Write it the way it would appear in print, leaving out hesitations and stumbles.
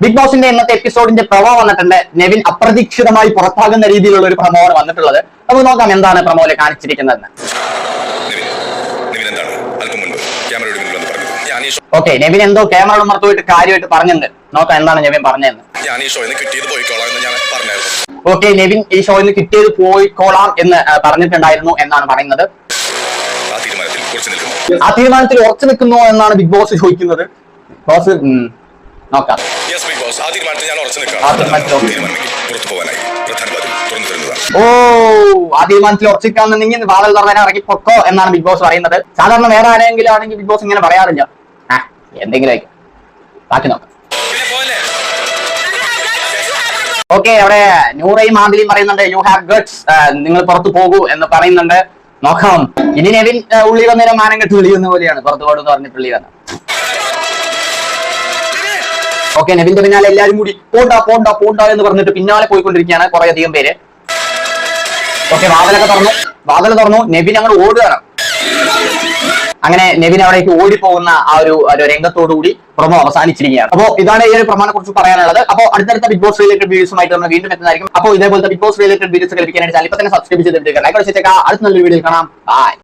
Big ബോസിന്റെ ഇന്നത്തെ എപ്പിസോഡിന്റെ promo വന്നിട്ടുണ്ട്. നെവിൻ അപ്രതീക്ഷിതമായി പുറത്താകുന്ന രീതിയിലുള്ള ഒരു പ്രമോ ആണ് വന്നിട്ടുള്ളത്. നമുക്ക് നോക്കാം എന്താണ് പ്രമോയില് കാണിച്ചിരിക്കുന്നതെന്ന്. ഓക്കെ, നെവിൻ എന്തോ ക്യാമറയുടെ മുമ്പ് പോയിട്ട് കാര്യമായിട്ട് പറഞ്ഞിട്ടുണ്ട്. നോക്കാം എന്താണ് നെവിൻ പറഞ്ഞതെന്ന്. ഓക്കെ, നെവിൻ ഈ ഷോയിൽ നിന്ന് കിട്ടിയത് പോയിക്കോളാം എന്ന് പറഞ്ഞിട്ടുണ്ടായിരുന്നു എന്നാണ് പറയുന്നത്. ആ തീരുമാനത്തിൽ ഉറച്ചു നിൽക്കുന്നു എന്നാണ് ബിഗ് ബോസ് ചോദിക്കുന്നത്. ബോസ് നോക്കാം. ഓ, ആ തീരുമാനത്തിൽ ഉറച്ചിക്കാന്നുണ്ടെങ്കിൽ വാതിൽ തുറന്നതിനെ ഇറങ്ങി പൊക്കോ എന്നാണ് ബിഗ് ബോസ് പറയുന്നത്. സാധാരണ വേറെ ആരെങ്കിലും ആണെങ്കിൽ ബിഗ് ബോസ് ഇങ്ങനെ പറയാറില്ല. എന്തെങ്കിലും ബാക്കി നോക്കാം. ഓക്കെ, അവിടെ നൂറയും ആദിലും പറയുന്നുണ്ട് യു ഹാവ് ഗട്ട്സ്, നിങ്ങൾ പുറത്തു പോകൂ എന്ന് പറയുന്നുണ്ട്. നോക്കാം. ഇനി നെവിൻ ഉള്ളി വന്നേരം മാനം കെട്ട് വിളിയുന്ന പോലെയാണ് പുറത്തു പോകണമെന്ന് പറഞ്ഞിട്ട് ഉള്ളി വന്നത്. ഓക്കെ, നെവിന്റെ പിന്നാലെ എല്ലാരും കൂടി പോണ്ട പോണ്ട പോണ്ട എന്ന് പറഞ്ഞിട്ട് പിന്നാലെ പോയിക്കൊണ്ടിരിക്കുകയാണ് കുറെ അധികം പേര്. ഓക്കെ, വാതിൽ തുറന്നു. നെവിൻ അങ്ങോട്ട് ഓടുകയാണ്. അങ്ങനെ നെവിൻ അവിടേക്ക് ഓടിപ്പോകുന്ന ആ ഒരു രംഗത്തോടുകൂടി പ്രൊമോ അവസാനിച്ചിരിക്കുകയാണ്. അപ്പോൾ ഇതാണ് ഈ ഒരു പ്രൊമോനെ കുറിച്ച് പറയാനുള്ളത്. അപ്പോൾ അടുത്തടുത്ത ബിഗ് ബോസ് റിലേറ്റഡ് വീഡിയോസുമായിട്ട് നമ്മൾ വീണ്ടും എത്തുന്നതായിരിക്കും. അപ്പോൾ ഇതേപോലത്തെ ബിഗ് ബോസ് റിലേറ്റഡ് വീഡിയോസ് ലഭിക്കാനായിട്ട് ചാനൽ ഇപ്പൊ തന്നെ സബ്സ്ക്രൈബ് ചെയ്തിട്ട് ലൈക്ക് അടിച്ചേക്കാം. അടുത്ത നല്ലൊരു വീഡിയോ കാണാം. ബൈ.